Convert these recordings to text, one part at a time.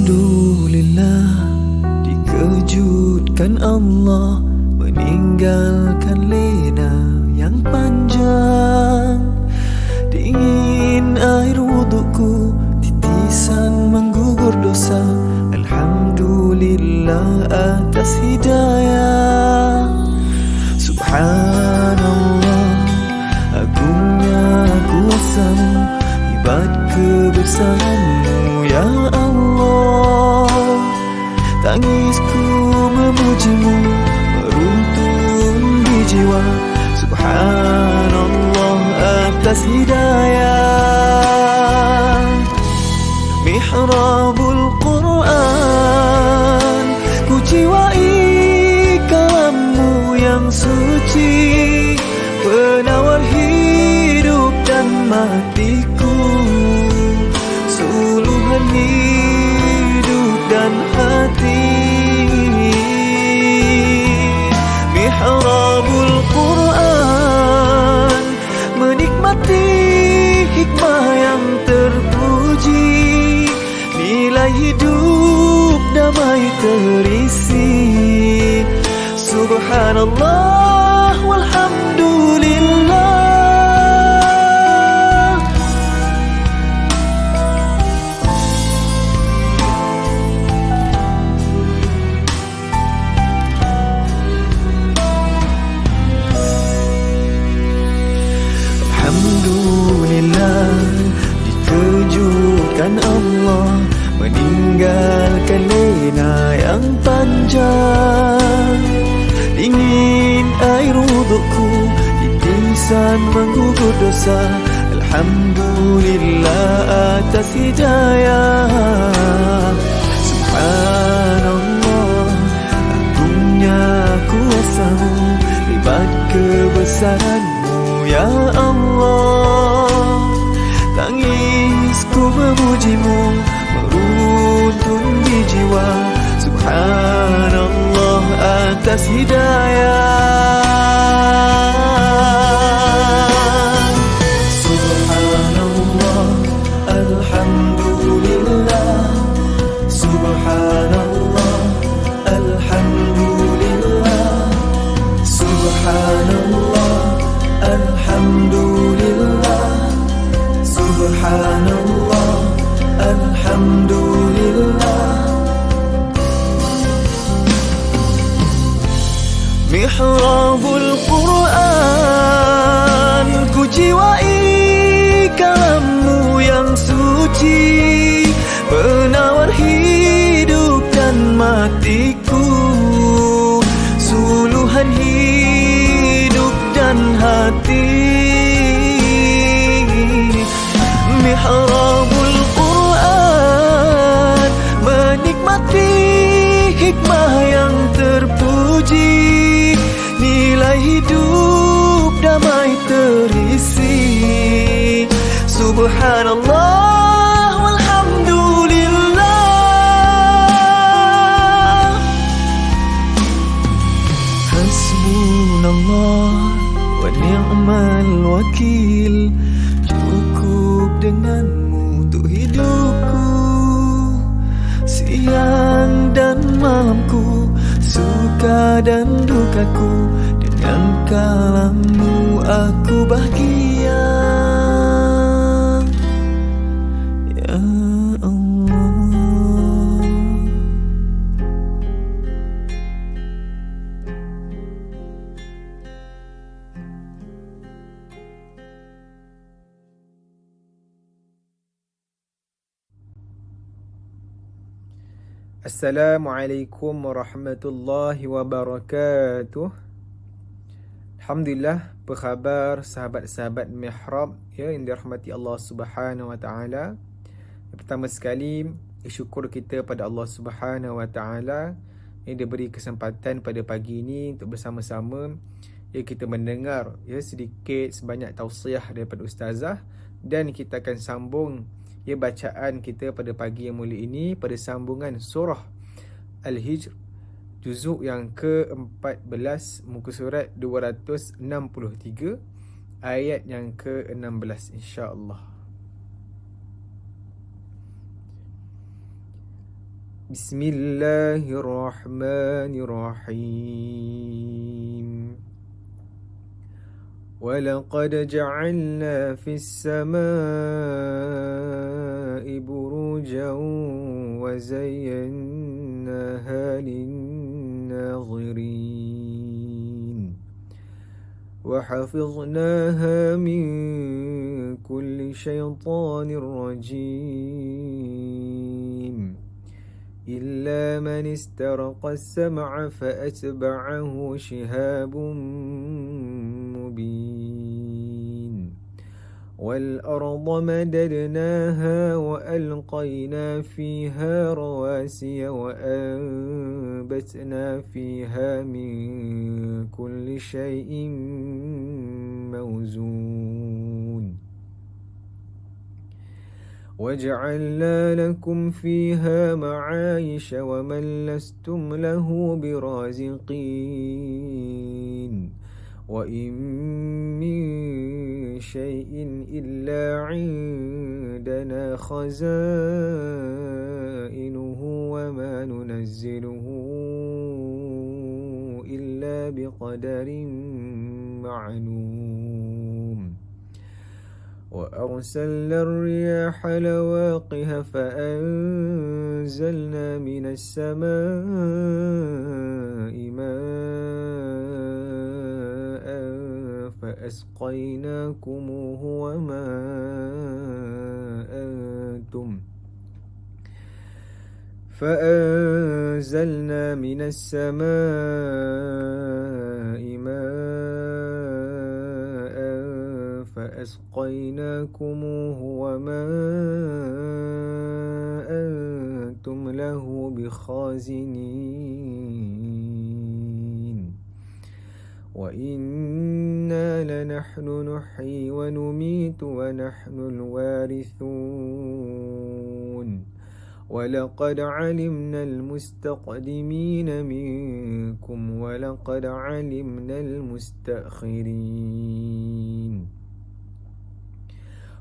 Alhamdulillah, dikejutkan Allah meninggalkan lena yang panjang. Dingin air wudukku, titisan menggugur dosa. Alhamdulillah atas hidayah. Subhanallah, agungnya kuasa-Mu, hebat kebesaran-Mu ya Allah. Tangisku memuji-Mu, meruntun di jiwa. Subhanallah atas hidayah. Mihrabul Quran, ku jiwai kalam-Mu yang suci, penawar hidup dan matiku, suluhan hidup dan hati. Mihrabul Quran, menikmati hikmah yang terpuji, nilai hidup damai terisi. Subhanallah walhamdulillah. Alhamdulillah, dikejutkan Allah meninggalkan lena yang panjang. Dingin air wudukku, titisan menggugur dosa. Alhamdulillah atas hidayah. Subhanallah, agungnya kuasa-Mu, hebat kebesaran-Mu ya Allah. Tangisku memuji-Mu, meruntun di jiwa. Subhanallah atas hidayah. Subhanallah, alhamdulillah. Subhanallah, alhamdulillah. Subhanallah, alhamdulillah. Subhanallah, alhamdulillah. Mihrabul Quran, ku jiwai kalam-Mu yang suci, penawar hidup dan matiku, suluhan hidup dan hati. Mihrabul Quran, menikmati hikmah yang terpuji, nilai hidup damai terisi. Subhanallah walhamdulillah. Hasbunallah wa ni'mal wakil, cukup dengan-Mu untuk hidupku, siang dan malamku, suka dan dukaku. Dengan kalam-Mu aku bahagia ya Allah. Assalamualaikum warahmatullahi wabarakatuh. Alhamdulillah, apa khabar sahabat-sahabat Mihrab ya, yang dirahmati Allah Subhanahu wa taala. Pertama sekali, syukur kita pada Allah Subhanahu wa taala yang diberi kesempatan pada pagi ini untuk bersama-sama ya kita mendengar ya sedikit sebanyak tausiah daripada ustazah, dan kita akan sambung ya bacaan kita pada pagi yang mulia ini pada sambungan surah Al-Hijr juzuk yang ke-14, muka surat 263, ayat yang ke-16, insya-Allah. بسم الله الرحمن الرحيم ولقد جعلنا في السماء بروجا وزيناها للناظرين وحفظناها من كل شيطان رجيم إلا من استرق السمع فأتبعه شهاب مبين والأرض مددناها وألقينا فيها رواسي وأنبتنا فيها من كل شيء موزون وجعلنا لكم فيها معايش ومن لستم له برازقين وإن من شيء إلا عندنا خزائنه وما ننزله إلا بقدر معلوم وأرسلنا الرياح لواقح فأنزلنا من السماء ماء فأسقيناكموه فأنزلنا من السماء ماء فأسقيناكموه وما أنتم له بخازنين وإنا لنحن نحيي ونميت ونحن الوارثون ولقد علمنا المستقدمين منكم ولقد علمنا المستأخرين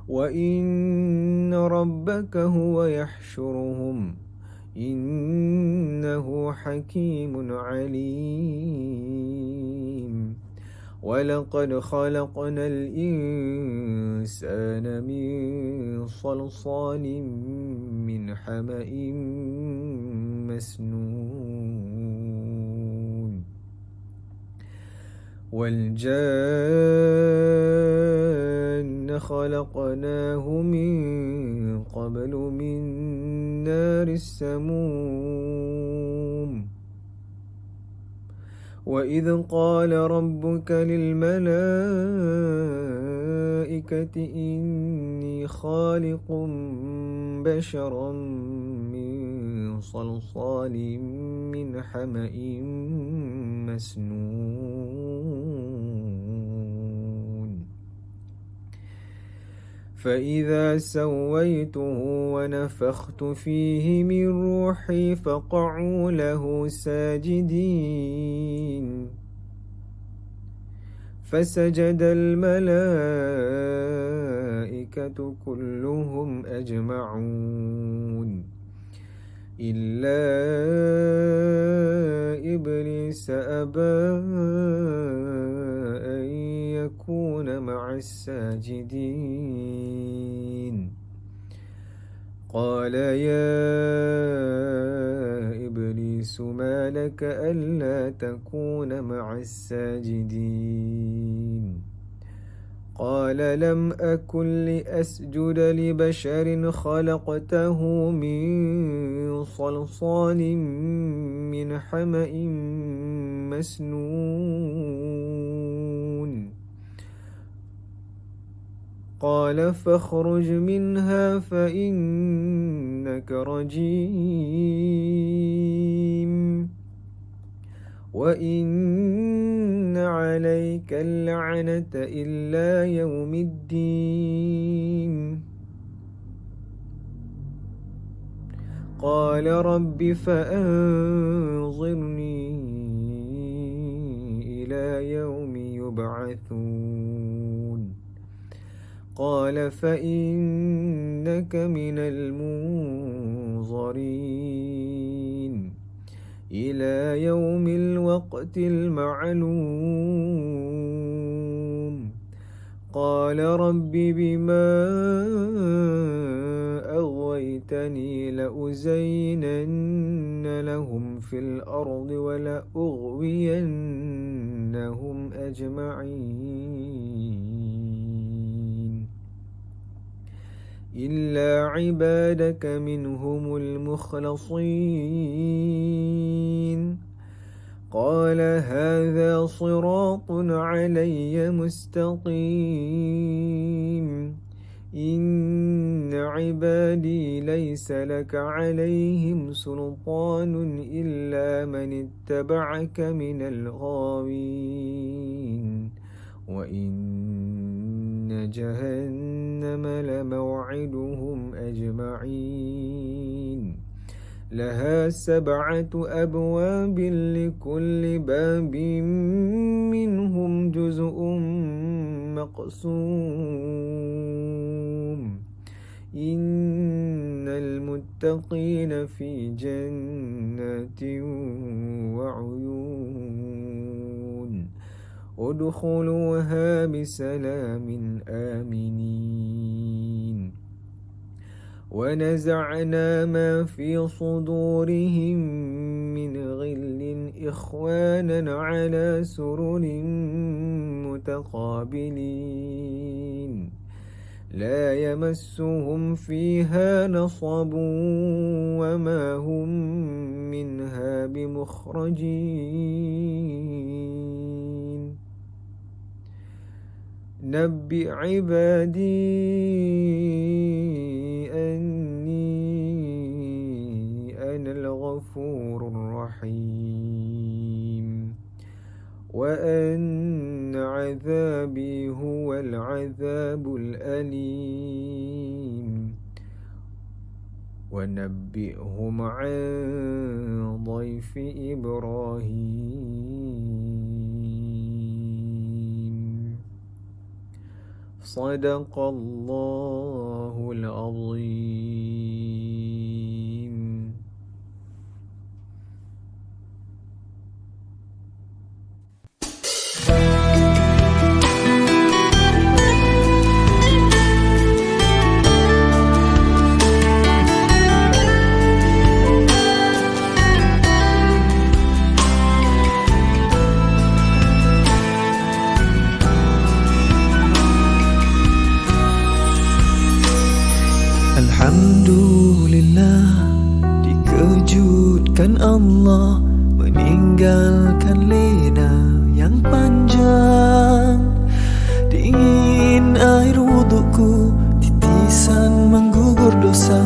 وإن ربك هو يحشرهم إنه حكيم عليم ولقد خلقنا الإنسان من صلصال من حمأ مسنون والجان خلقناه من قبل من نار السموم وإذ قال ربك للملائكة إني خالق بشرا من صلصال من حمأ مسنون فإذا سويته ونفخت فيه من روحي فقعوا له ساجدين فسجد الملائكة كلهم أجمعون إلا إبليس أبى أن يكون مع الساجدين قال يا إبليس ما لك ألا تكون مع الساجدين قال لم أكن لأسجد لبشر خلقته من صلصال من حمأ مسنون قال فاخرج منها فإنك رجيم وإن عليك اللعنة إلى يوم الدين قال رب فأنظرني إلى يوم يبعثون قال فإنك من المنظرين إلى يوم الوقت المعلوم. قال رب بما أغويتني لأزينن لهم في الأرض ولأغوينهم أجمعين إلا عبادك منهم المخلصين. قال هذا صراط علي مستقيم. إن عبادي ليس لك عليهم سلطان إلا من اتبعك من الغاوين. وإن جهنم لموعدهم أجمعين. لها 7 أبواب لكل باب منهم جزء مقسوم. إن المتقين في جنات وعيون. ادخلوها بسلام آمنين. ونزعنا ما في صدورهم من غل إخوانا على سرر متقابلين لا يمسهم فيها نصب وما هم منها بمخرجين. نبئ عبادي أني أنا الغفور الرحيم وأن عذابي هو العذاب الأليم. ونبئهم عن ضيف إبراهيم. صدق الله العظيم. Alhamdulillah, dikejutkan Allah meninggalkan lena yang panjang. Dingin air wudukku, titisan menggugur dosa.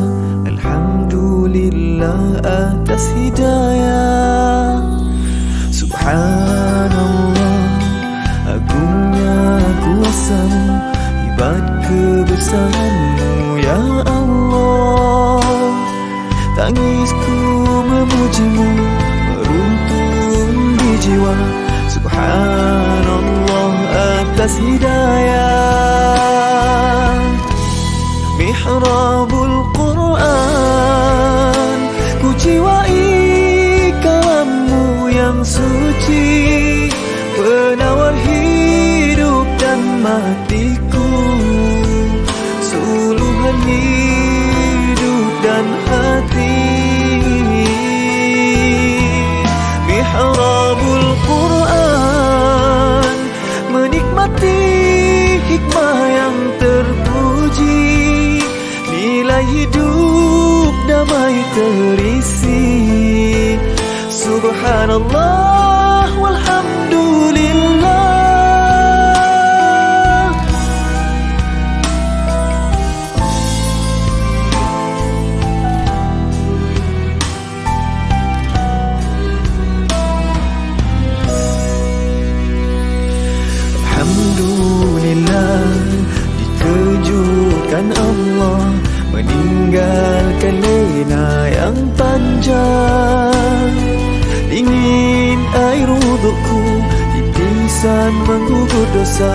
Alhamdulillah atas hidayah. Subhanallah, agungnya kuasamu, hebat kebesaranmu ya Allah. Tangisku memujimu meruntun di jiwa. Subhanallah atas hidayah. Mihrabul Quran, ku jiwai kalammu yang suci, penawar hidup dan matiku, suluhan hidup dan hati. Mihrabul Quran, menikmati hikmah yang terpuji, nilai hidup damai terisi. Subhanallah walhamdulillah. Alhamdulillah, dikejutkan Allah meninggalkan lena yang panjang. Dingin air wudukku, titisan menggugur dosa.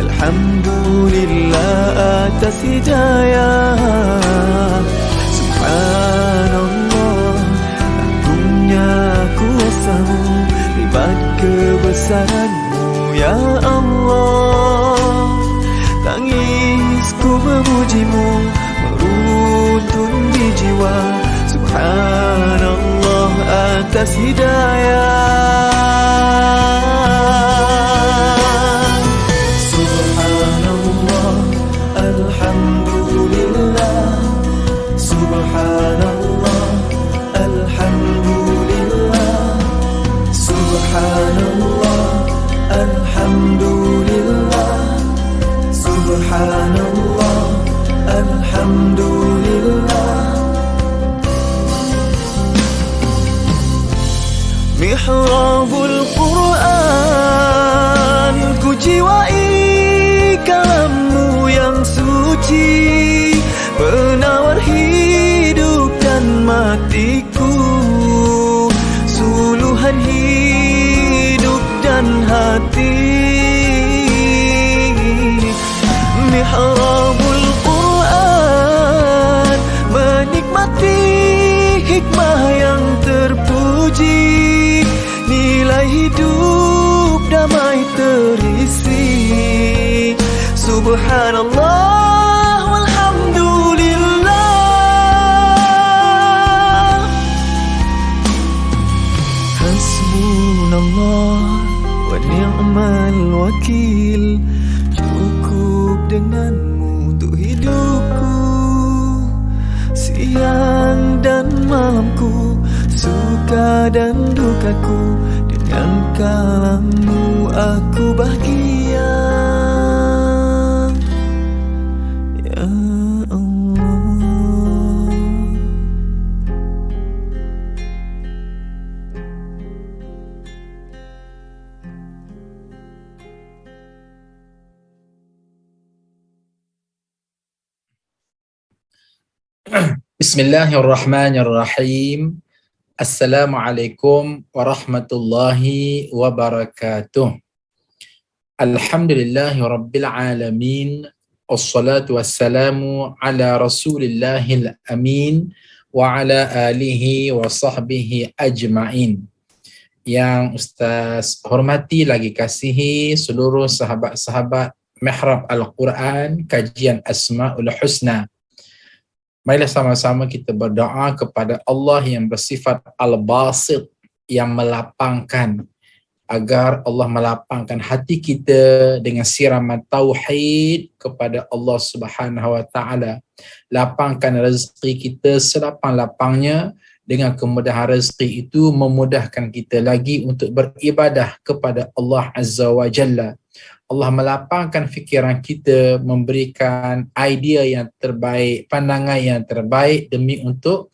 Alhamdulillah atas hidayah. Subhanallah, agungnya ku ku memujimu meruntun di jiwa. Subhanallah atas hidayah. Subhanallah, alhamdulillah. Subhanallah, alhamdulillah. Subhanallah, alhamdulillah. Subhanallah, alhamdulillah. Mihrabul Quran, ku jiwai kalammu yang suci, penawar hidup dan matiku, suluhan hidup dan hati. Mihrabul Quran, menikmati hikmah yang terpuji, nilai hidup damai terisi. Subhanallah walhamdulillah. Hasbunallah wa ni'mal wakil. Cukup denganmu untuk hidupku, siang dan malamku, suka dan dukaku. Dengan kalammu aku bahagia, ya Allah. Bismillahirrahmanirrahim. Assalamualaikum warahmatullahi wabarakatuh. Alhamdulillahi rabbil alamin. Wassalatu wassalamu ala rasulillahil amin wa ala alihi wa sahbihi ajma'in. Yang Ustaz hormati lagi kasihi seluruh sahabat-sahabat Mihrab Al-Quran, kajian Asma'ul Husna. Marilah sama-sama kita berdoa kepada Allah yang bersifat Al-Basit, yang melapangkan, agar Allah melapangkan hati kita dengan siraman tauhid kepada Allah Subhanahu wa taala. Lapangkan rezeki kita selapang-lapangnya. Dengan kemudahan rezeki itu memudahkan kita lagi untuk beribadah kepada Allah Azza wa Jalla. Allah melapangkan fikiran kita, memberikan idea yang terbaik, pandangan yang terbaik demi untuk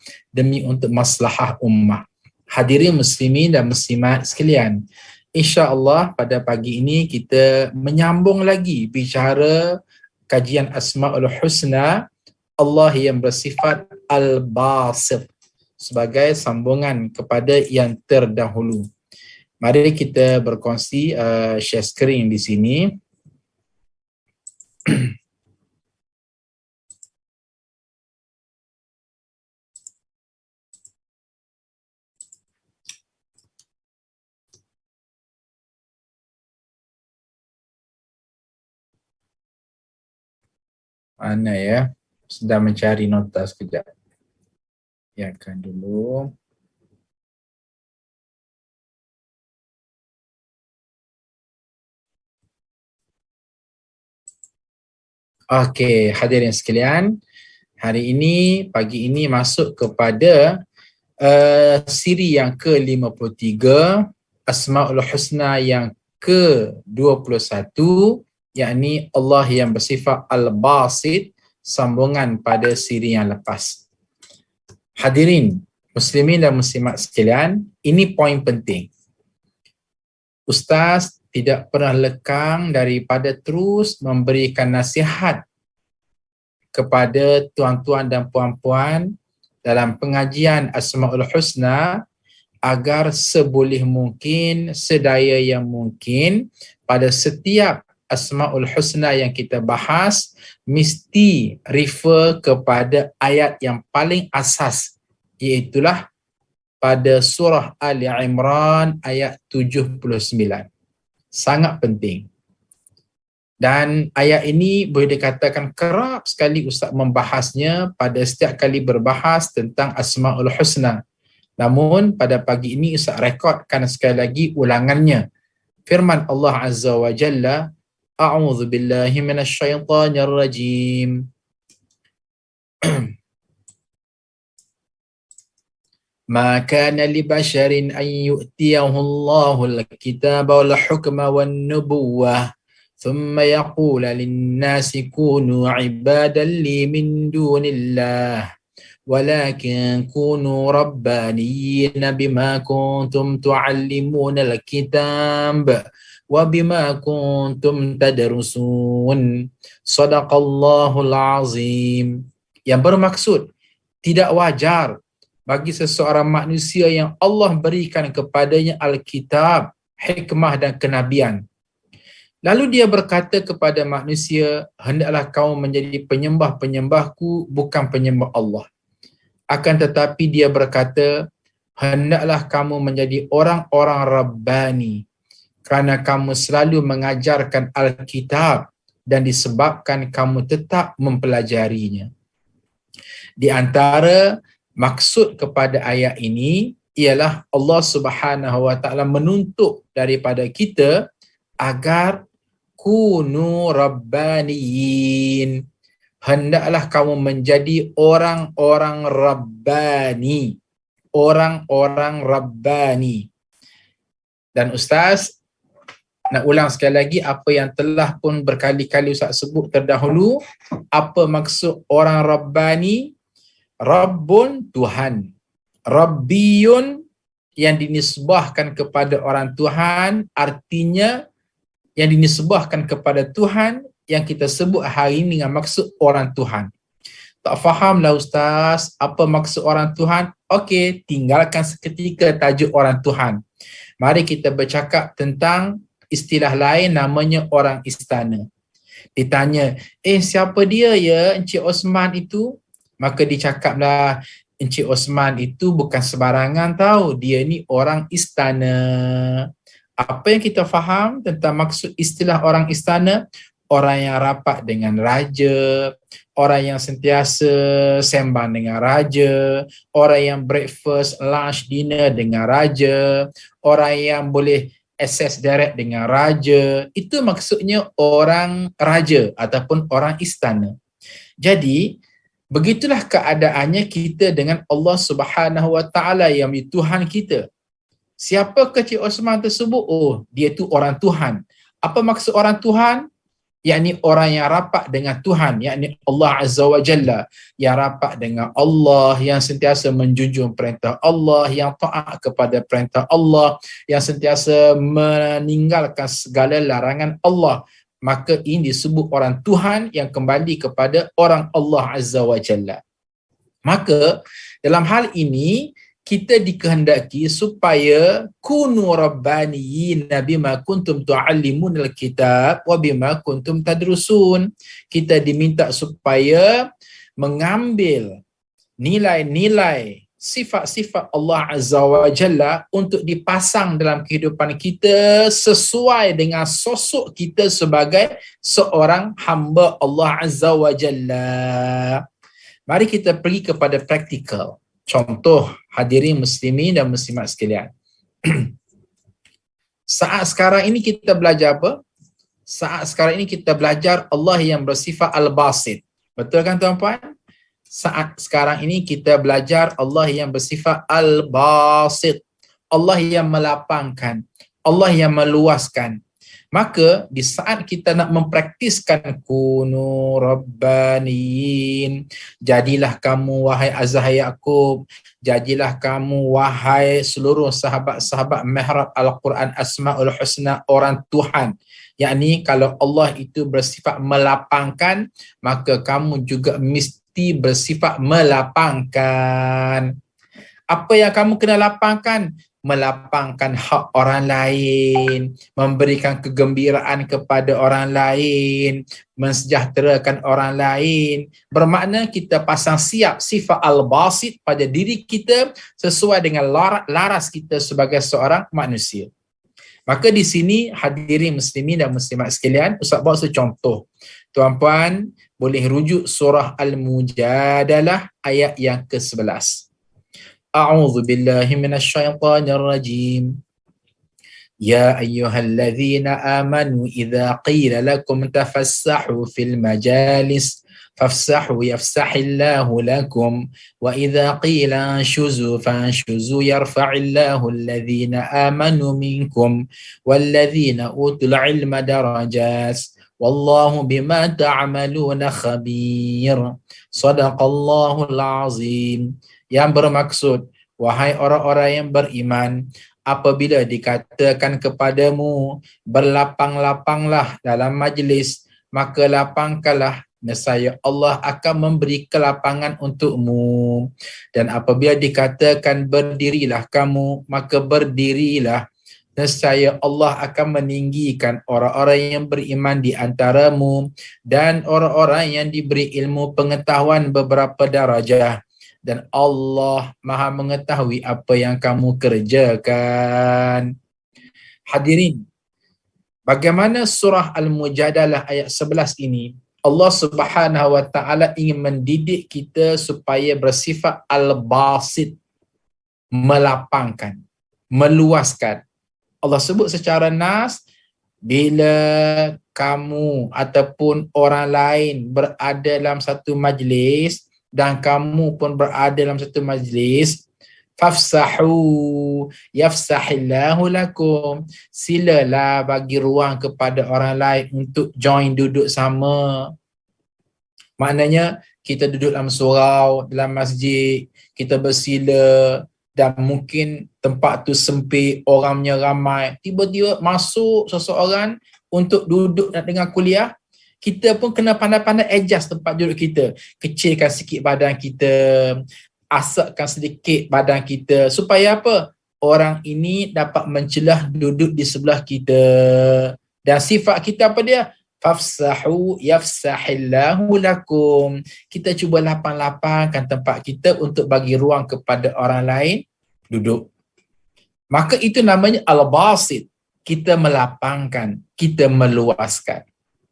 maslahah ummah. Hadirin muslimin dan muslimat sekalian, insya-Allah pada pagi ini kita menyambung lagi bicara kajian Asmaul Husna, Allah yang bersifat Al-Basit, sebagai sambungan kepada yang terdahulu. Mari kita berkongsi share screen di sini. Mana ya? Sedang mencari nota sekejap. Biarkan dulu. Okey, hadirin sekalian, hari ini, pagi ini masuk kepada siri yang ke-53, Asmaul Husna yang ke-21, yakni Allah yang bersifat Al-Basit, sambungan pada siri yang lepas. Hadirin muslimin dan muslimat sekalian, ini poin penting. Ustaz tidak pernah lekang daripada terus memberikan nasihat kepada tuan-tuan dan puan-puan dalam pengajian Asmaul Husna agar seboleh mungkin, sedaya yang mungkin, pada setiap Asmaul Husna yang kita bahas mesti refer kepada ayat yang paling asas, iaitulah pada surah Ali Imran ayat 79. Sangat penting. Dan ayat ini boleh dikatakan kerap sekali Ustaz membahasnya pada setiap kali berbahas tentang Asmaul Husna. Namun pada pagi ini Ustaz rekodkan sekali lagi ulangannya. Firman Allah Azza wa Jalla, A'udzu billahi minasyaitonir rajim. Ma kana li basharin an yu'tiyahu Allahul kitaba wal hukma wan nubuwwah thumma yaqula lin-nasi kunu 'ibadan li min dunillah walakin kunu rabbaniyina bima kuntum tu'allimuna al-kitab wa bima kuntum tadrusun. Sadaqallahul azim. Yang bermaksud tidak wajar bagi seseorang manusia yang Allah berikan kepadanya Alkitab, hikmah dan kenabian. Lalu dia berkata kepada manusia, hendaklah kamu menjadi penyembah-penyembahku, bukan penyembah Allah. Akan tetapi dia berkata, hendaklah kamu menjadi orang-orang Rabbani, kerana kamu selalu mengajarkan Alkitab dan disebabkan kamu tetap mempelajarinya. Di antara maksud kepada ayat ini ialah Allah Subhanahu wa taala menuntut daripada kita agar kunu rabbaniyin. Hendaklah kamu menjadi orang-orang rabbani. Orang-orang rabbani. Dan Ustaz nak ulang sekali lagi apa yang telah pun berkali-kali Ustaz sebut terdahulu. Apa maksud orang rabbani? Rabbun Tuhan, Rabbiyun yang dinisbahkan kepada orang Tuhan, artinya yang dinisbahkan kepada Tuhan yang kita sebut hari ini dengan maksud orang Tuhan. Tak fahamlah Ustaz apa maksud orang Tuhan? Okey, tinggalkan seketika tajuk orang Tuhan. Mari kita bercakap tentang istilah lain namanya orang istana. Ditanya, siapa dia ya Encik Osman itu? Maka dicakaplah, Encik Osman itu bukan sebarangan tahu, dia ni orang istana. Apa yang kita faham tentang maksud istilah orang istana? Orang yang rapat dengan raja, orang yang sentiasa sembang dengan raja, orang yang breakfast, lunch, dinner dengan raja, orang yang boleh access direct dengan raja. Itu maksudnya orang raja ataupun orang istana. Jadi begitulah keadaannya kita dengan Allah Subhanahu wa taala yang menjadi Tuhan kita. Siapa Cik Osman tersebut? Oh, dia tu orang Tuhan. Apa maksud orang Tuhan? Yakni orang yang rapat dengan Tuhan, yakni Allah Azza wa Jalla, yang rapat dengan Allah, yang sentiasa menjunjung perintah Allah, yang taat kepada perintah Allah, yang sentiasa meninggalkan segala larangan Allah. Maka ini disebut orang Tuhan yang kembali kepada orang Allah Azza wa Jalla. Maka dalam hal ini kita dikehendaki supaya kunu rabbaniyin bima kuntum tu'allimunal kitab wa bima kuntum tadrusun. Kita diminta supaya mengambil nilai-nilai sifat-sifat Allah Azza wa Jalla untuk dipasang dalam kehidupan kita sesuai dengan sosok kita sebagai seorang hamba Allah Azza wa Jalla. Mari kita pergi kepada praktikal. Contoh hadirin muslimin dan muslimat sekalian. Saat sekarang ini kita belajar apa? Saat sekarang ini kita belajar Allah yang bersifat Al-Basit. Betul kan tuan-puan? Saat sekarang ini kita belajar Allah yang bersifat Al-Basit. Allah yang melapangkan. Allah yang meluaskan. Maka di saat kita nak mempraktiskan kunu rabbaniyin, jadilah kamu wahai Azhar Yaqub, jadilah kamu wahai seluruh sahabat-sahabat mihrab Al-Quran Asmaul Husna orang Tuhan. Yakni kalau Allah itu bersifat melapangkan, maka kamu juga mesti bersifat melapangkan. Apa yang kamu kena lapangkan? Melapangkan hak orang lain, memberikan kegembiraan kepada orang lain, mensejahterakan orang lain. Bermakna kita pasang siap sifat al-basit pada diri kita sesuai dengan laras kita sebagai seorang manusia. Maka di sini hadirin muslimin dan muslimat sekalian, Ustaz bawa satu contoh. Tuan-puan boleh rujuk surah Al-Mujadalah ayat yang ke-11. A'udzu billahi minasyaitonir rajim. Ya ayyuhalladzina amanu idza qila lakum tafassahu fil majalis fafsahu yafsahillahu lakum wa idza qila anshuzu fanshuzu yarfa'illahu alladhina amanu minkum walladzina utul ilma darajat wallahu bima ta'maluna khabir. Sadaqallahul azim. Yang bermaksud, wahai orang-orang yang beriman, apabila dikatakan kepadamu berlapang-lapanglah dalam majlis, maka lapangkanlah, nescaya Allah akan memberi kelapangan untukmu. Dan apabila dikatakan berdirilah kamu, maka berdirilah, nescaya Allah akan meninggikan orang-orang yang beriman di antaramu dan orang-orang yang diberi ilmu pengetahuan beberapa darajah. Dan Allah Maha mengetahui apa yang kamu kerjakan. Hadirin, bagaimana surah Al-Mujadalah ayat 11 ini, Allah Subhanahu wa taala ingin mendidik kita supaya bersifat al-basit, melapangkan, meluaskan. Allah sebut secara nas, bila kamu ataupun orang lain berada dalam satu majlis dan kamu pun berada dalam satu majlis, fafsahu yafsahillahu lakum, silalah bagi ruang kepada orang lain untuk join duduk sama. Maknanya kita duduk dalam surau, dalam masjid, kita bersila dan mungkin tempat tu sempit, orangnya ramai, tiba-tiba masuk seseorang untuk duduk nak dengar kuliah, kita pun kena pandai-pandai adjust tempat duduk kita. Kecilkan sikit badan kita, asapkan sedikit badan kita. Supaya apa? Orang ini dapat mencelah duduk di sebelah kita. Dan sifat kita apa dia? Fafsahu yafsahillahu lakum. Kita cuba lapang-lapangkan tempat kita untuk bagi ruang kepada orang lain duduk. Maka itu namanya al-basit. Kita melapangkan, kita meluaskan.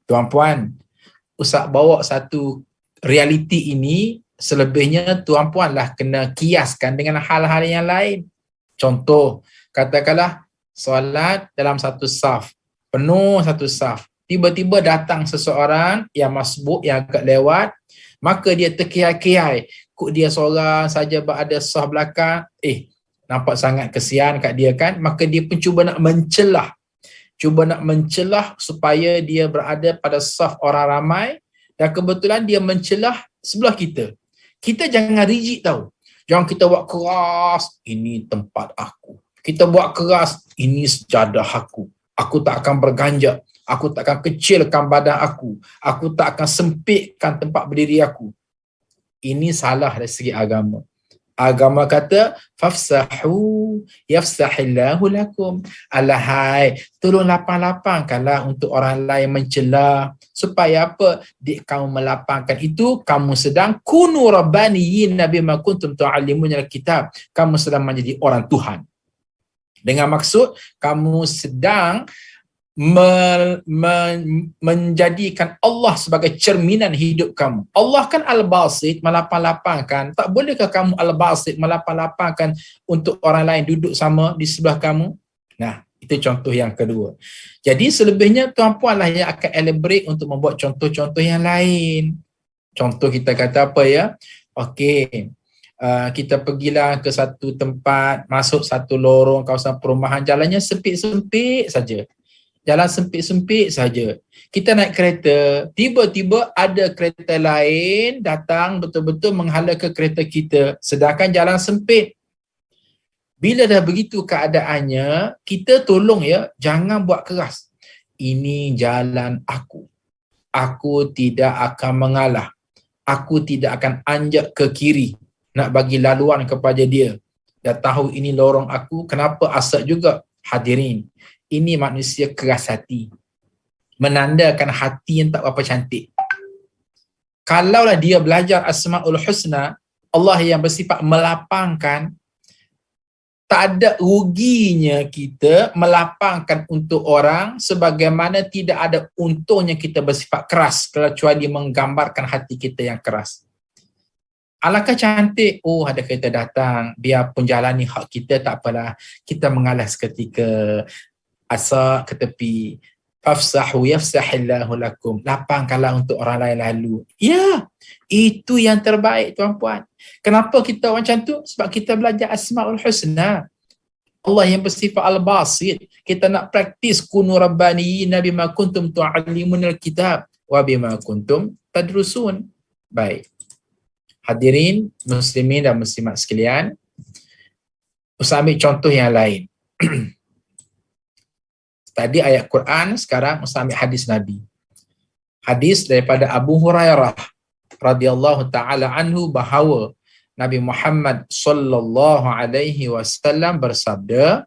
Tuan-puan, Ustaz bawa satu realiti ini, selebihnya tuan-puanlah kena kiaskan dengan hal-hal yang lain. Contoh, katakanlah solat dalam satu saf, penuh satu saf. Tiba-tiba datang seseorang yang masbuk, yang agak lewat, maka dia terkiai-kiai. Kok dia seorang saja berada saf belakang, nampak sangat kesian kat dia kan, maka dia pun cuba nak mencelah supaya dia berada pada saf orang ramai, dan kebetulan dia mencelah sebelah kita. Kita jangan rigid tau. Jangan kita buat keras, ini tempat aku. Kita buat keras, ini sejadah aku. Aku tak akan berganjak. Aku tak akan kecilkan badan aku. Aku tak akan sempitkan tempat berdiri aku. Ini salah dari segi agama. Agama kata fafsahu yafsahillahu lakum. Alahai, tolong lapang-lapangkanlah untuk orang lain mencela. Supaya apa? Kamu melapangkan itu, kamu sedang kunu rabbaniyin bima kuntum tu'allimun al-kitab. Kamu sedang menjadi orang Tuhan. Dengan maksud kamu sedang menjadikan Allah sebagai cerminan hidup kamu. Allah kan al-basit, melapang-lapangkan. Tak bolehkah kamu al-basit, melapang-lapangkan untuk orang lain duduk sama di sebelah kamu? Nah, itu contoh yang kedua. Jadi selebihnya tuan-puanlah yang akan elaborate untuk membuat contoh-contoh yang lain. Contoh kita kata apa ya? Okey, kita pergilah ke satu tempat, masuk satu lorong kawasan perumahan, jalannya sempit-sempit saja. Jalan sempit-sempit saja. Kita naik kereta, tiba-tiba ada kereta lain datang betul-betul menghala ke kereta kita, sedangkan jalan sempit. Bila dah begitu keadaannya, kita tolong ya, jangan buat keras. Ini jalan aku. Aku tidak akan mengalah. Aku tidak akan anjak ke kiri nak bagi laluan kepada dia. Dah tahu ini lorong aku, kenapa asal juga? Hadirin, ini manusia keras hati. Menandakan hati yang tak berapa cantik. Kalaulah dia belajar Asma'ul Husna, Allah yang bersifat melapangkan, tak ada ruginya kita melapangkan untuk orang sebagaimana tidak ada untungnya kita bersifat keras kecuali menggambarkan hati kita yang keras. Alangkah cantik, ada kereta datang, biarpun jalani hak kita, tak apalah, kita mengalah seketika, asak ke tepi, fafsahu yafsahillahu lakum, lapangkanlah untuk orang lain lalu. Ya, itu yang terbaik tuan-puan. Kenapa kita macam tu? Sebab kita belajar Asmaul Husna. Allah yang bersifat al-basit. Kita nak praktis kunu rabbaniyina bima kuntum tu'allimunal kitab wa bima kuntum tadrusun. Baik. Hadirin muslimin dan muslimat sekalian, Ustaz ambil contoh yang lain. Tadi ayat Quran, sekarang Ustaz ambil hadis Nabi. Hadis daripada Abu Hurairah radhiyallahu taala anhu bahawa Nabi Muhammad sallallahu alaihi wasallam bersabda,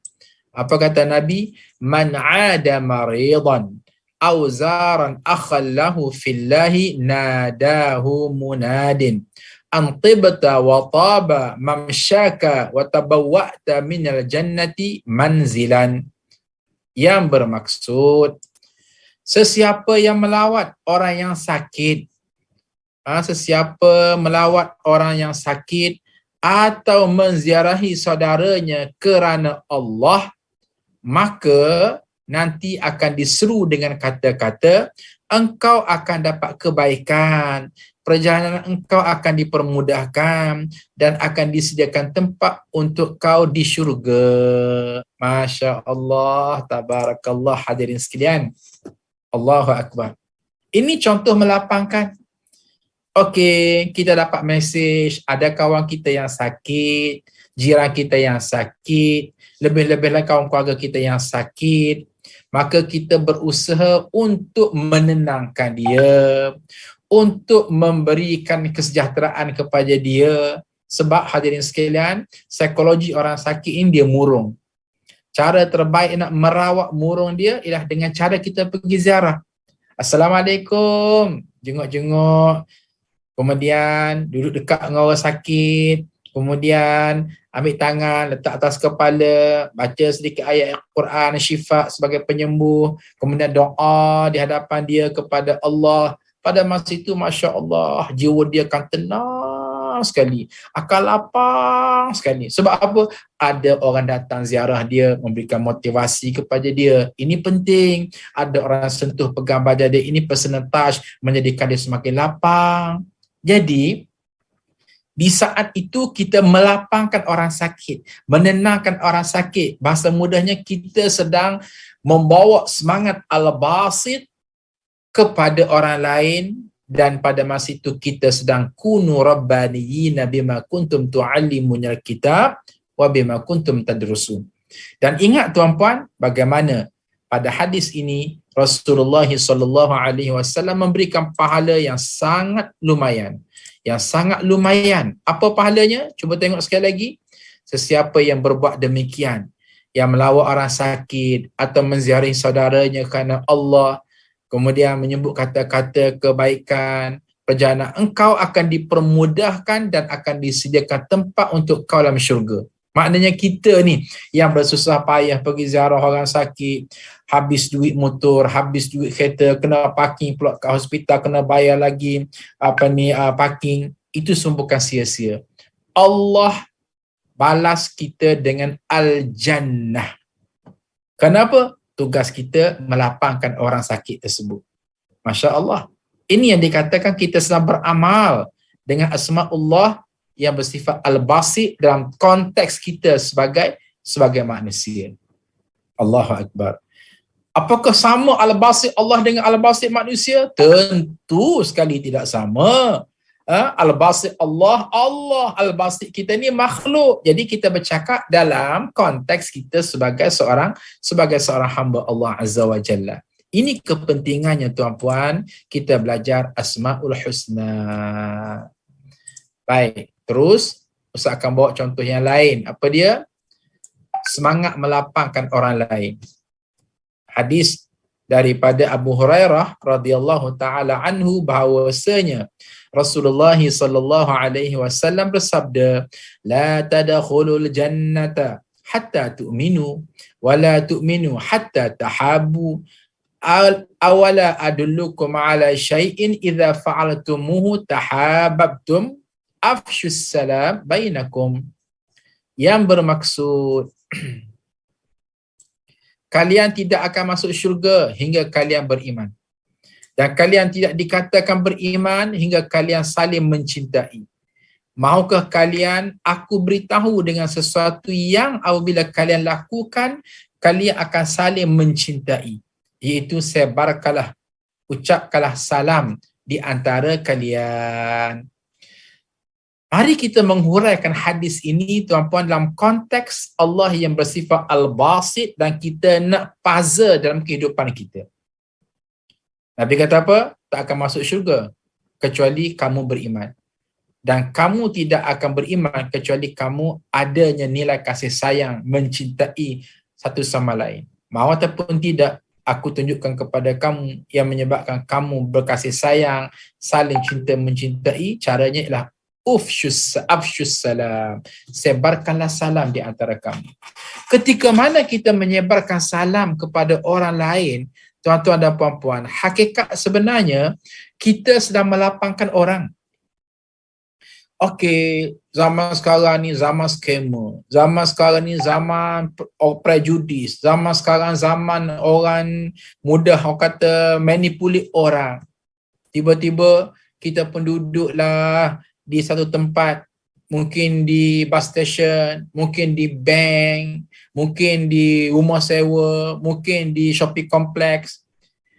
apa kata Nabi? Man 'ada maridan aw zaran akhallahu fillahi nadahu munadin an tibta wa taba mamshaka wa tabawwa'ta minal jannati manzilan. Yang bermaksud, sesiapa yang melawat orang yang sakit, sesiapa melawat orang yang sakit atau menziarahi saudaranya kerana Allah, maka nanti akan diseru dengan kata-kata, engkau akan dapat kebaikan, perjalanan engkau akan dipermudahkan dan akan disediakan tempat untuk kau di syurga. Masya Allah, tabarakallah. Hadirin sekalian, Allahu Akbar. Ini contoh melapangkan. Okey, kita dapat mesej, ada kawan kita yang sakit, jiran kita yang sakit, lebih-lebihlah kawan keluarga kita yang sakit. Maka kita berusaha untuk menenangkan dia, untuk memberikan kesejahteraan kepada dia. Sebab hadirin sekalian, psikologi orang sakit ini dia murung. Cara terbaik nak merawat murung dia ialah dengan cara kita pergi ziarah. Assalamualaikum, jenguk-jenguk. Kemudian duduk dekat dengan orang sakit. Kemudian ambil tangan, letak atas kepala, baca sedikit ayat Al-Quran, syifa sebagai penyembuh. Kemudian doa di hadapan dia kepada Allah. Pada masa itu, Masya Allah, jiwa dia akan tenang sekali. Akan lapang sekali. Sebab apa? Ada orang datang ziarah dia, memberikan motivasi kepada dia. Ini penting. Ada orang sentuh pegang badan dia. Ini personal touch, menjadikan dia semakin lapang. Jadi, di saat itu kita melapangkan orang sakit, menenangkan orang sakit. Bahasa mudahnya, kita sedang membawa semangat al-basit kepada orang lain, dan pada masa itu kita sedang kunu rabbaniyina bima kuntum tu'allimunal kitab wa bima kuntum tadrusun. Dan ingat tuan-puan, bagaimana pada hadis ini Rasulullah sallallahu alaihi wasallam memberikan pahala yang sangat lumayan. Yang sangat lumayan. Apa pahalanya? Cuba tengok sekali lagi. Sesiapa yang berbuat demikian, yang melawat orang sakit atau menziarahi saudaranya kerana Allah, kemudian menyebut kata-kata kebaikan, perjalanan engkau akan dipermudahkan dan akan disediakan tempat untuk kau dalam syurga. Maknanya kita ni yang bersusah payah pergi ziarah orang sakit, habis duit motor, habis duit kereta, kena parking pula kat hospital, kena bayar lagi parking, itu semua bukan sia-sia. Allah balas kita dengan al-jannah. Kenapa? Tugas kita melapangkan orang sakit tersebut. Masya Allah. Ini yang dikatakan kita sedang beramal dengan asma'ullah yang bersifat al-basit dalam konteks kita sebagai manusia. Allahu Akbar. Apakah sama al-basit Allah dengan al-basit manusia? Tentu sekali tidak sama. Al-basit Allah, al-basit kita ni makhluk. Jadi kita bercakap dalam konteks kita sebagai seorang hamba Allah Azza wa Jalla. Ini kepentingannya tuan-puan, kita belajar Asmaul Husna. Baik, terus Ustaz akan bawa contoh yang lain. Apa dia? Semangat melapangkan orang lain. Hadis daripada Abu Hurairah radhiyallahu taala anhu bahawasanya Rasulullah sallallahu alaihi wasallam bersabda, la tadkhulul jannata hatta tu'minu wa la tu'minu hatta tahabu awala adullukum ala syai'in idza fa'altumuhu tahabbtum afshus salam bainakum. Yang bermaksud kalian tidak akan masuk syurga hingga kalian beriman, dan kalian tidak dikatakan beriman hingga kalian saling mencintai. Maukah kalian aku beritahu dengan sesuatu yang apabila kalian lakukan, kalian akan saling mencintai, iaitu sebarkanlah, ucapkanlah salam di antara kalian. Mari kita menghuraikan hadis ini tuan-puan dalam konteks Allah yang bersifat al-basit dan kita nak puzzle dalam kehidupan kita. Nabi kata apa? Tak akan masuk syurga kecuali kamu beriman. Dan kamu tidak akan beriman kecuali kamu adanya nilai kasih sayang, mencintai satu sama lain. Mahu ataupun tidak, aku tunjukkan kepada kamu yang menyebabkan kamu berkasih sayang, saling cinta mencintai, caranya ialah afshus salam. Sebarkanlah salam di antara kamu. Ketika mana kita menyebarkan salam kepada orang lain, tuan-tuan dan puan-puan, hakikat sebenarnya kita sedang melapangkan orang. Okey, zaman sekarang ni zaman scammer, zaman sekarang ni zaman prejudis, zaman sekarang zaman orang mudah orang kata manipulate orang. Tiba-tiba kita pun duduklah di satu tempat, mungkin di bus station, mungkin di bank, mungkin di rumah sewa, mungkin di shopping complex.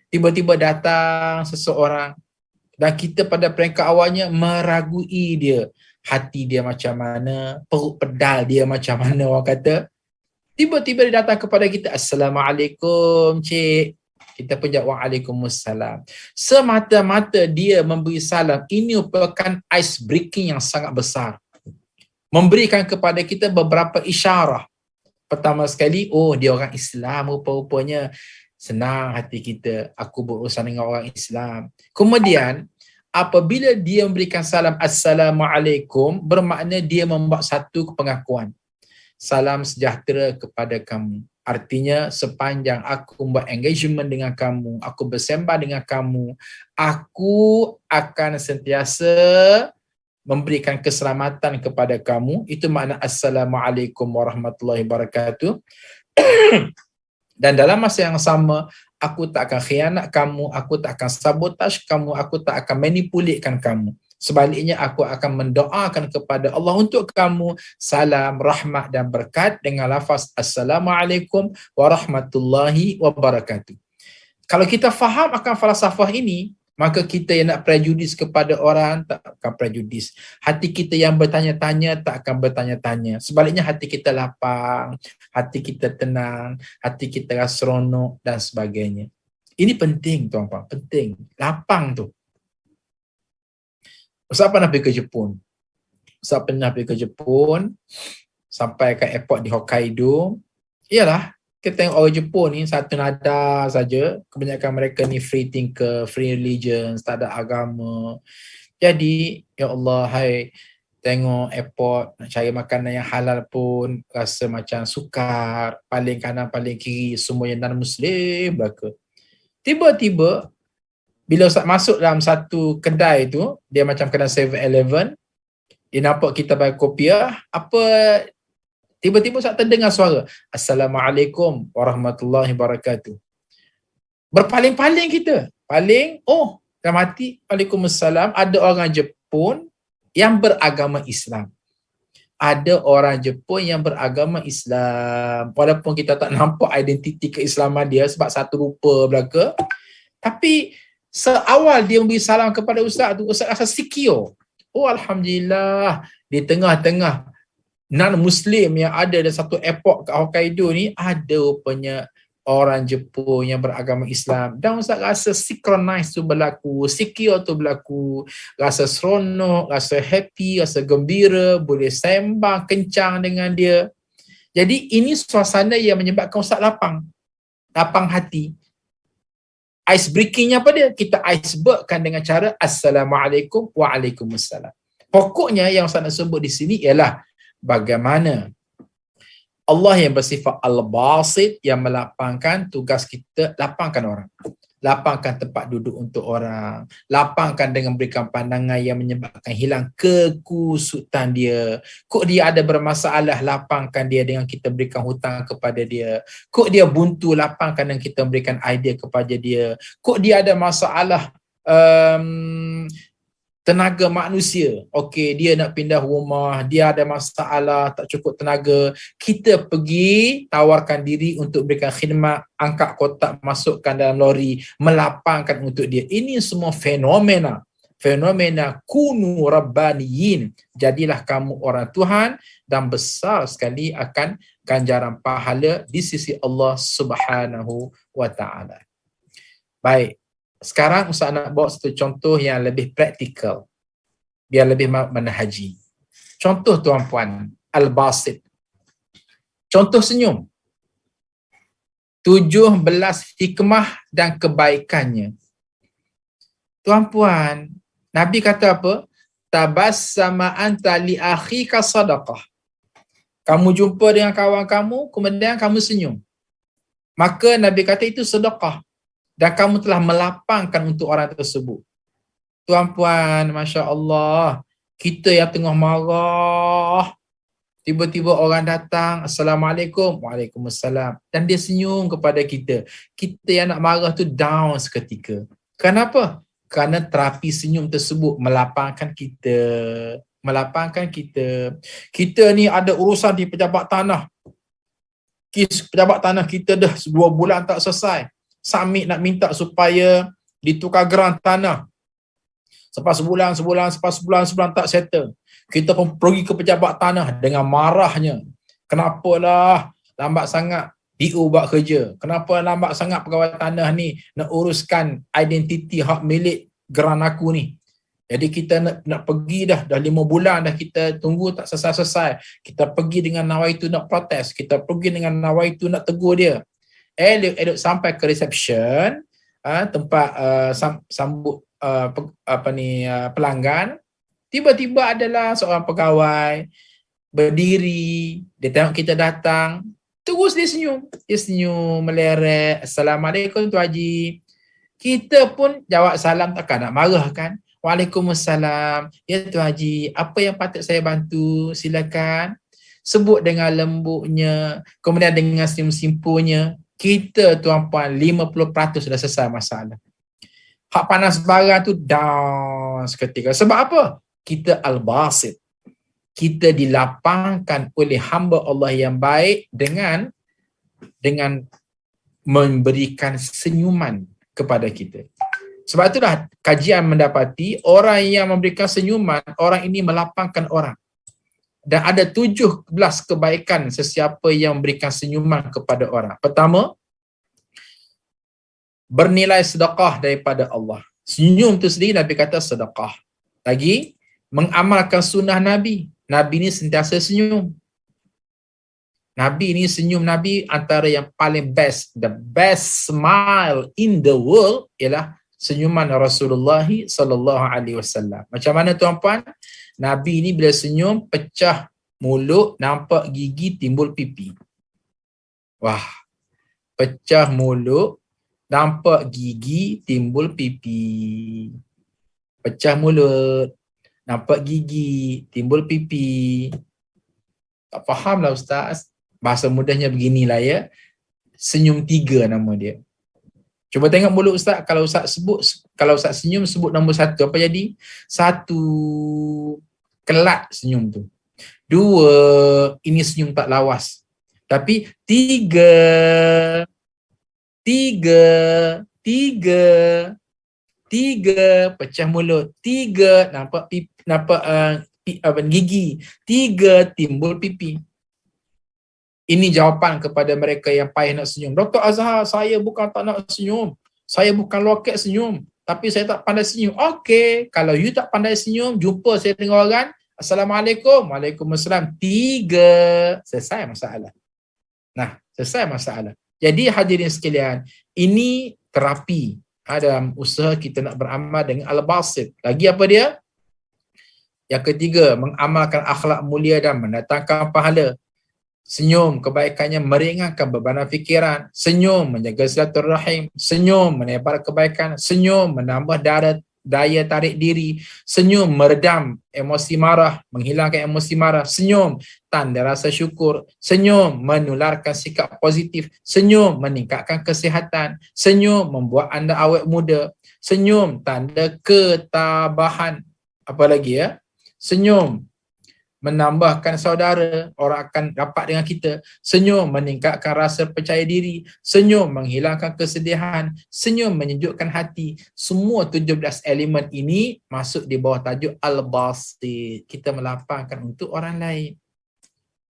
Tiba-tiba datang seseorang dan kita pada peringkat awalnya meragui dia. Hati dia macam mana, perut pedal dia macam mana orang kata. Tiba-tiba dia datang kepada kita, Assalamualaikum cik. Kita pun jawab Waalaikumsalam. Semata-mata dia memberi salam, ini merupakan ice breaking yang sangat besar. Memberikan kepada kita beberapa isyarah. Pertama sekali, oh dia orang Islam rupa-rupanya. Senang hati kita, aku berurusan dengan orang Islam. Kemudian, apabila dia memberikan salam Assalamualaikum, bermakna dia membuat satu pengakuan. Salam sejahtera kepada kamu. Artinya sepanjang aku buat engagement dengan kamu, aku bersembah dengan kamu, aku akan sentiasa memberikan keselamatan kepada kamu. Itu makna Assalamualaikum warahmatullahi wabarakatuh. Dan dalam masa yang sama, aku tak akan khianat kamu, aku tak akan sabotaj kamu, aku tak akan manipulitkan kamu. Sebaliknya aku akan mendoakan kepada Allah untuk kamu salam, rahmat dan berkat dengan lafaz Assalamualaikum warahmatullahi wabarakatuh. Kalau kita faham akan falsafah ini, maka kita yang nak prejudis kepada orang tak akan prejudis. Hati kita yang bertanya-tanya tak akan bertanya-tanya. Sebaliknya hati kita lapang, hati kita tenang, hati kita rasa seronok dan sebagainya. Ini penting tuan-tuan, penting. Lapang tu. Ustaz pernah pergi ke Jepun. Ustaz pernah pergi ke Jepun, sampai ke airport di Hokkaido. Iyalah, kita tengok orang Jepun ni satu nada saja. Kebanyakan mereka ni free thinker, free religion, tak ada agama. Jadi, ya Allah, hai, tengok airport, nak cari makanan yang halal pun rasa macam sukar. Paling kanan, paling kiri, semuanya non-Muslim belaka. Tiba-tiba, bila Ustaz masuk dalam satu kedai tu, dia macam kedai 7-Eleven, dia nampak kita bayar kopiah, apa, tiba-tiba Ustaz terdengar suara, Assalamualaikum warahmatullahi wabarakatuh. Berpaling-paling kita, paling, oh, dalam hati, Waalaikumsalam, ada orang Jepun yang beragama Islam. Ada orang Jepun yang beragama Islam, walaupun kita tak nampak identiti keislaman dia sebab satu rupa belaka, tapi seawal dia memberi salam kepada Ustaz tu, Ustaz rasa secure. Oh Alhamdulillah, di tengah-tengah non-Muslim yang ada dalam satu airport kat Hokkaido ni, ada rupanya orang Jepun yang beragama Islam. Dan Ustaz rasa synchronize tu berlaku, secure tu berlaku, rasa seronok, rasa happy, rasa gembira, boleh sembang kencang dengan dia. Jadi ini suasana yang menyebabkan Ustaz lapang hati. Ice breakingnya apa dia? Kita icebergkan dengan cara Assalamualaikum Waalaikumsalam. Pokoknya yang Ustaz nak sebut di sini ialah bagaimana Allah yang bersifat al-basit, yang melapangkan, tugas kita lapangkan orang. Lapangkan tempat duduk untuk orang. Lapangkan dengan berikan pandangan yang menyebabkan hilang kekusutan dia. Kok dia ada bermasalah, lapangkan dia dengan kita berikan hutang kepada dia. Kok dia buntu, lapangkan dengan kita berikan idea kepada dia. Kok dia ada masalah tenaga manusia. Okey, dia nak pindah rumah, dia ada masalah, tak cukup tenaga. Kita pergi tawarkan diri untuk berikan khidmat, angkat kotak, masukkan dalam lori, melapangkan untuk dia. Ini semua fenomena. Fenomena kunu rabbaniyin. Jadilah kamu orang Tuhan dan besar sekali akan ganjaran pahala di sisi Allah Subhanahu wa taala. Baik. Sekarang Ustaz nak bawa satu contoh yang lebih praktikal, biar lebih manhaji. Contoh tuan-puan, al-basit. Contoh senyum. 17 hikmah dan kebaikannya. Tuan-puan, Nabi kata apa? Tabassama anta li akhika sadaqah. Kamu jumpa dengan kawan kamu, kemudian kamu senyum. Maka Nabi kata itu sedekah. Dan kamu telah melapangkan untuk orang tersebut. Tuan-puan, Masya Allah, kita yang tengah marah, tiba-tiba orang datang, Assalamualaikum, Waalaikumsalam, dan dia senyum kepada kita. Kita yang nak marah tu down seketika. Kenapa? Kerana terapi senyum tersebut melapangkan kita. Melapangkan kita. Kita ni ada urusan di pejabat tanah. Kes pejabat tanah kita dah 2 bulan tak selesai. Submit nak minta supaya ditukar geran tanah. Selepas sebulan tak settle. Kita pun pergi ke pejabat tanah dengan marahnya. Kenapalah lambat sangat DO buat kerja? Kenapa lambat sangat pegawai tanah ni nak uruskan identiti hak milik geran aku ni? Jadi kita nak pergi dah 5 bulan dah kita tunggu tak selesai-selesai. Kita pergi dengan nawaitu nak protes. Kita pergi dengan nawaitu nak tegur dia. Elok sampai ke reception, tempat sambut pelanggan. Tiba-tiba adalah seorang pegawai berdiri, dia tengok kita datang, terus dia senyum meleret, Assalamualaikum Tuan Haji. Kita pun jawab salam, takkan nak marah kan? Waalaikumsalam. Ya Tuan Haji, apa yang patut saya bantu? Silakan. Sebut dengan lembutnya, kemudian dengan senyum simpunya. Kita tuan-puan 50% sudah selesai masalah. Hak panas barang tu down seketika. Sebab apa? Kita al-basit. Kita dilapangkan oleh hamba Allah yang baik dengan memberikan senyuman kepada kita. Sebab itulah kajian mendapati orang yang memberikan senyuman, orang ini melapangkan orang. Dan ada 17 kebaikan sesiapa yang memberikan senyuman kepada orang. Pertama, bernilai sedekah daripada Allah. Senyum tu sendiri Nabi kata sedekah. Lagi, mengamalkan sunnah Nabi. Nabi ni sentiasa senyum. Nabi ni senyum Nabi antara yang paling best. The best smile in the world ialah senyuman Rasulullah sallallahu alaihi wasallam. Macam mana tuan-puan? Nabi ni bila senyum, pecah mulut, nampak gigi, timbul pipi. Wah, pecah mulut, nampak gigi, timbul pipi. Pecah mulut, nampak gigi, timbul pipi. Tak faham lah Ustaz. Bahasa mudahnya beginilah ya. Senyum 3 nama dia. Cuba tengok mulut Ustaz. Kalau Ustaz senyum, sebut nombor 1. Apa jadi? 1, kelat senyum tu. 2, ini senyum tak lawas. Tapi 3, pecah mulut. 3, nampak gigi. 3, timbul pipi. Ini jawapan kepada mereka yang payah nak senyum. Dr. Azhar, saya bukan tak nak senyum. Saya bukan loket senyum. Tapi saya tak pandai senyum. Okey, kalau you tak pandai senyum, jumpa saya dengan orang, Assalamualaikum, Waalaikumsalam. 3, selesai masalah. Nah, selesai masalah. Jadi hadirin sekalian, ini terapi dalam usaha kita nak beramal dengan al-basit. Lagi apa dia? Yang ketiga, mengamalkan akhlak mulia dan mendatangkan pahala. Senyum kebaikannya meringankan beban fikiran. Senyum menjaga silaturahim. Senyum menebar kebaikan. Senyum menambah daya tarik diri. Senyum meredam emosi marah, menghilangkan emosi marah. Senyum tanda rasa syukur. Senyum menularkan sikap positif. Senyum meningkatkan kesihatan. Senyum membuat anda awet muda. Senyum tanda ketabahan. Apa lagi ya? Senyum menambahkan saudara, orang akan rapat dengan kita. Senyum meningkatkan rasa percaya diri. Senyum menghilangkan kesedihan. Senyum menyejukkan hati. Semua 17 elemen ini masuk di bawah tajuk Al-Basit. Kita melapangkan untuk orang lain.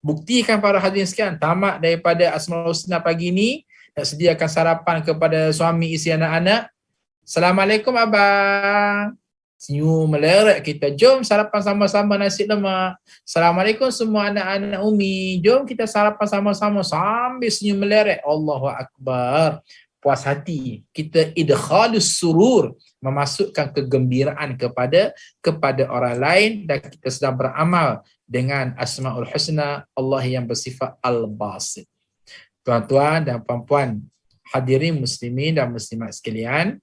Buktikan para hadirin sekalian, tamat daripada Asmaul Husna pagi ini, nak sediakan sarapan kepada suami, isteri, anak-anak. Assalamualaikum abang. Senyum meleret kita. Jom sarapan sama-sama nasi lemak. Assalamualaikum semua anak-anak Umi. Jom kita sarapan sama-sama sambil senyum meleret. Allahu Akbar. Puas hati. Kita idkhalus surur. Memasukkan kegembiraan kepada orang lain. Dan kita sedang beramal dengan Asmaul Husna Allah yang bersifat Al-Basit. Tuan-tuan dan puan-puan, hadirin muslimin dan muslimat sekalian,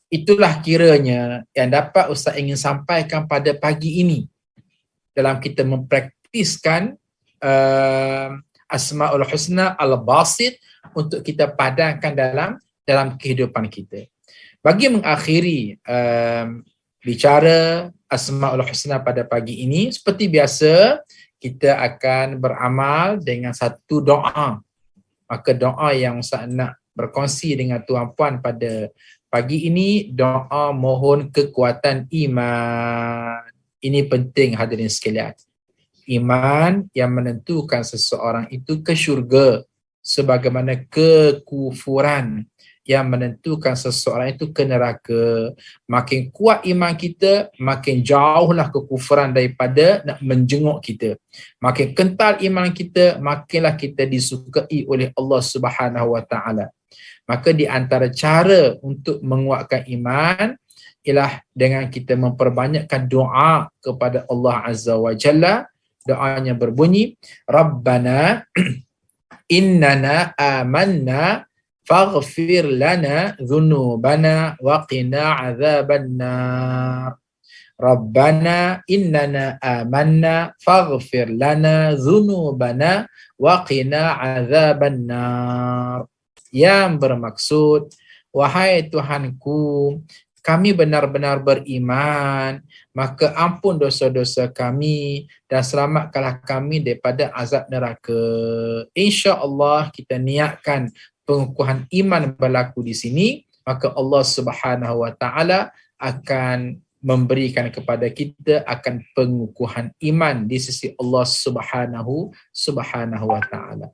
itulah kiranya yang dapat Ustaz ingin sampaikan pada pagi ini dalam kita mempraktiskan Asmaul Husna Al-Basit untuk kita padankan dalam kehidupan kita. Bagi mengakhiri bicara Asmaul Husna pada pagi ini, seperti biasa kita akan beramal dengan satu doa. Maka doa yang Ustaz nak berkongsi dengan tuan-puan pada pagi ini, doa mohon kekuatan iman. Ini penting hadirin sekalian. Iman yang menentukan seseorang itu ke syurga, sebagaimana kekufuran yang menentukan seseorang itu ke neraka. Makin kuat iman kita, makin jauhlah kekufuran daripada nak menjenguk kita. Makin kental iman kita, makinlah kita disukai oleh Allah Subhanahu Wa Taala. Maka di antara cara untuk menguatkan iman ialah dengan kita memperbanyakkan doa kepada Allah Azza wa Jalla. Doanya berbunyi, Rabbana innana amanna faghfir lana dhunubana wa qina azabannar. Rabbana innana amanna faghfir lana dhunubana wa qina azabannar. Yang bermaksud, wahai Tuhanku, kami benar-benar beriman, maka ampun dosa-dosa kami dan selamatkanlah kami daripada azab neraka. InsyaAllah kita niatkan pengukuhan iman berlaku di sini, maka Allah Subhanahu Wa Taala akan memberikan kepada kita akan pengukuhan iman di sisi Allah Subhanahu Wa Taala.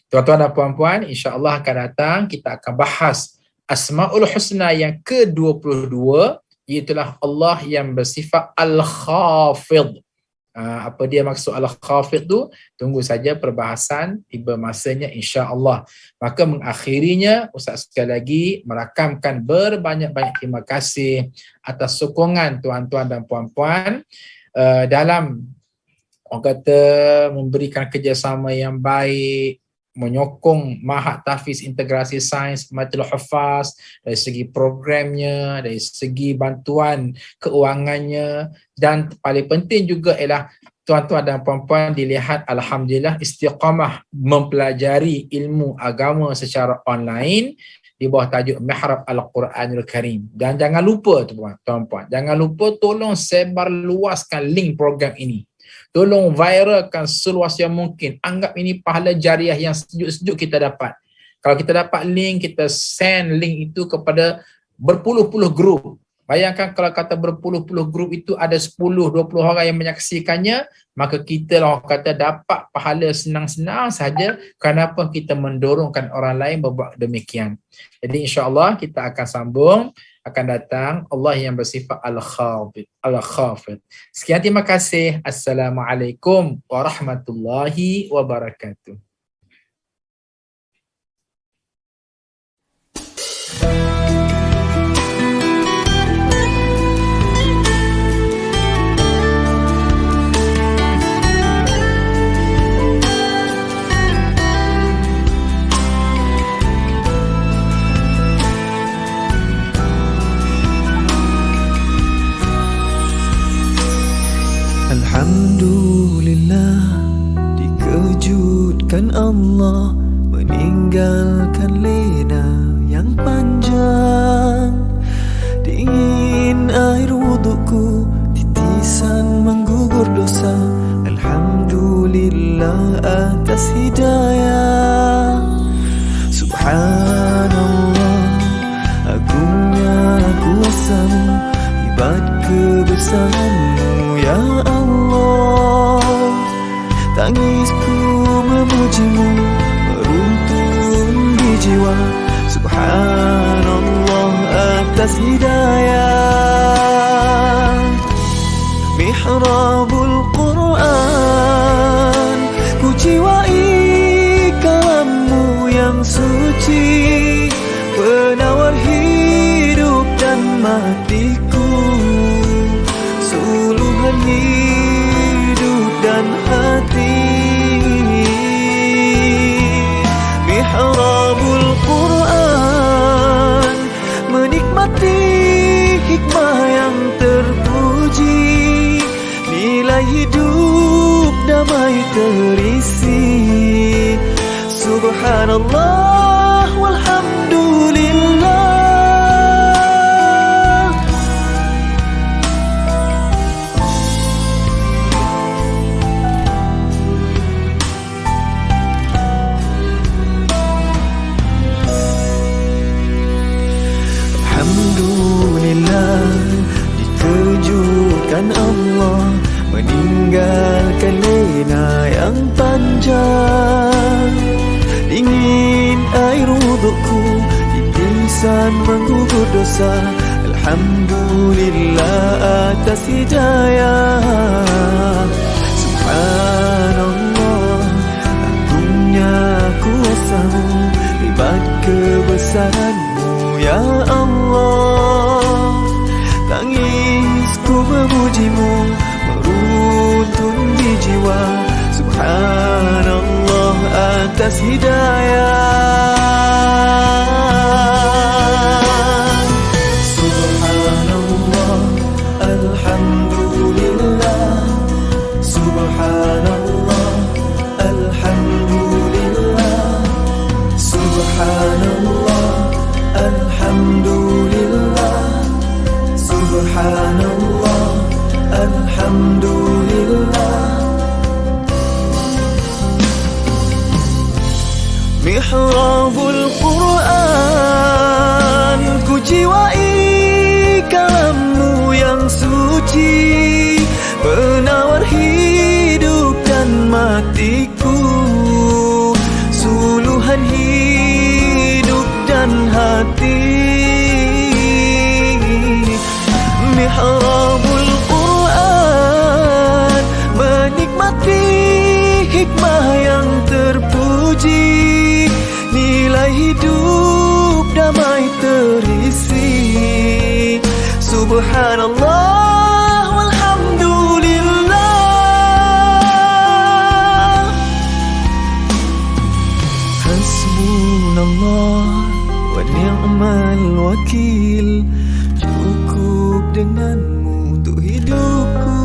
Tuan-tuan dan puan-puan, insya-Allah akan datang kita akan bahas Asmaul Husna yang ke-22, iaitulah Allah yang bersifat Al-Khafid. Apa dia maksud Al-Khafid tu? Tunggu saja perbahasan, tiba masanya insya-Allah. Maka mengakhirinya, Ustaz sekali lagi merakamkan berbanyak-banyak terima kasih atas sokongan tuan-tuan dan puan-puan dalam orang kata memberikan kerjasama yang baik, menyokong Mahad Tahfiz Integrasi Sains Matul Hufaz dari segi programnya, dari segi bantuan keuangannya, dan paling penting juga ialah tuan-tuan dan puan-puan dilihat alhamdulillah istiqamah mempelajari ilmu agama secara online di bawah tajuk Mihrab Al-Quranul Karim. Dan jangan lupa tuan-puan, jangan lupa tolong sebar luaskan link program ini. Tolong viralkan seluas yang mungkin. Anggap ini pahala jariah yang sejuk-sejuk kita dapat. Kalau kita dapat link, kita send link itu kepada berpuluh-puluh grup. Bayangkan kalau kata berpuluh-puluh grup itu ada 10-20 orang yang menyaksikannya, maka kita lah kata dapat pahala senang-senang saja kerana kita mendorongkan orang lain berbuat demikian. Jadi insya-Allah kita akan sambung, akan datang Allah yang bersifat Al-Khafid. Sekian, terima kasih. Assalamualaikum warahmatullahi wabarakatuh. Alhamdulillah, dikejutkan Allah meninggalkan lena yang panjang. Dingin air wudukku, titisan menggugur dosa. Alhamdulillah atas hidayah. Subhanallah, agungnya kuasamu, hebat kebesaranmu ya Allah. Tangisku memujimu, meruntun di jiwa. Subhanallah atas hidayah. Mihrabul Quran, ku jiwai kalammu yang suci, penawar hidup dan matiku, suluhan hidup dan hati. Mihrabul Quran, menikmati hikmah yang terpuji, nilai hidup damai terisi. Subhanallah walhamdulillah. Alhamdulillah, dikejutkan Allah meninggalkan lena yang panjang. Dingin air wudukku, titisan menggugur dosa. Alhamdulillah atas hidayah. Subhanallah, agungnya kuasamu, hebat kebesaranmu ya Allah. Tangisku memujimu, meruntun di jiwa. Subhanallah atas hidayah. Subhanallah, alhamdulillah. Subhanallah, alhamdulillah. Subhanallah, alhamdulillah. Subhanallah, alhamdulillah. Mihrabul Quran, ku jiwai kalammu yang suci, penawar hidup dan matiku, suluhan hidup dan hati. Mihrabul Quran, menikmati hikmah yang terpuji, nilai hidup damai terisi. Subhanallah walhamdulillah. Hasbunallah wa ni'mal wakil, cukup denganmu untuk hidupku.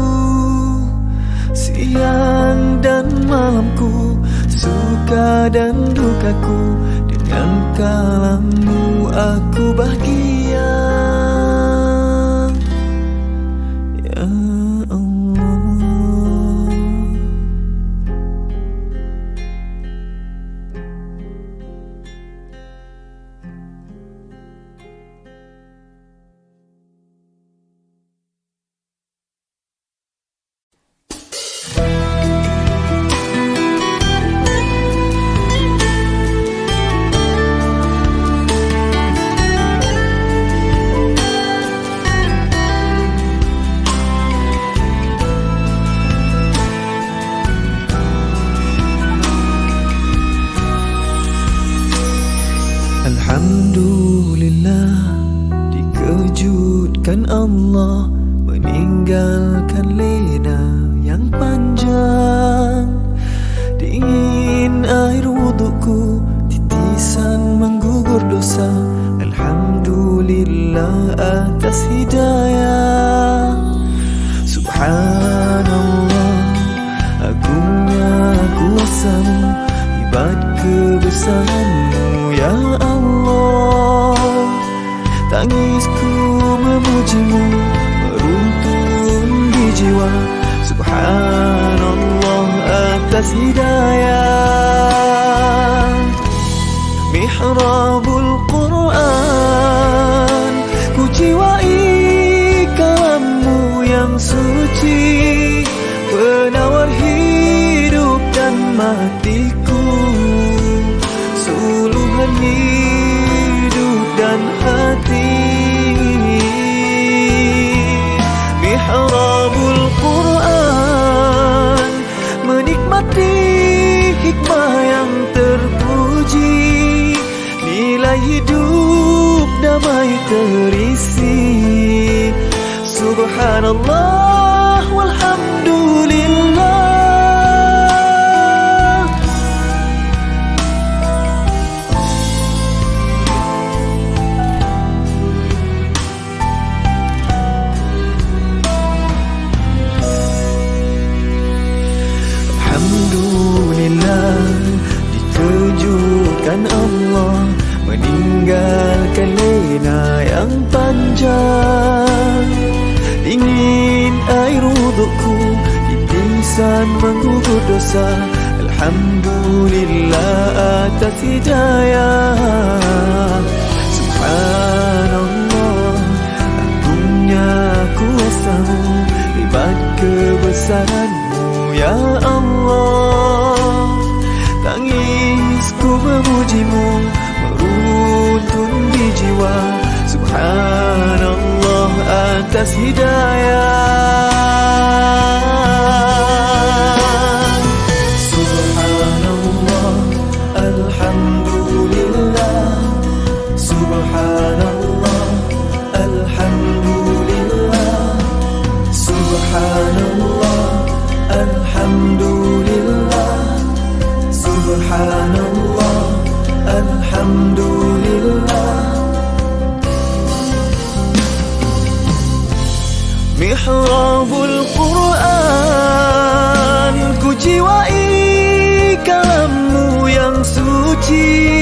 Siang dan malamku, suka dan dukaku, dengan kalammu aku bahagia ya Allah. Alhamdulillah, dikejutkan Allah meninggalkan lena yang panjang. Dingin air wudukku, titisan menggugur dosa. Alhamdulillah atas hidayah. Subhanallah, jiwa. Subhanallah atas hidayah. Mihrabul Quran, ku jiwai kalammu yang suci, penawar hidup dan matiku, suluhan hidup dan hati. Mihrabul Quran, menikmati hikmah yang terpuji, nilai hidup damai terisi. Subhanallah walhamdulillah. Alhamdulillah, dikejutkan Allah meninggalkan lena yang panjang. Dingin air wudukku, titisan menggugur dosa. Alhamdulillah atas hidayah. Subhanallah, agungnya kuasamu, hebat kebesaranmu ya Allah. Tangisku memujimu, meruntun di jiwa. Subhanallah atas hidayah. Subhanallah, alhamdulillah. Subhanallah, alhamdulillah. Subhanallah, alhamdulillah. Subhanallah, alhamdulillah. Mihrabul Quran, ku jiwai kalammu yang suci,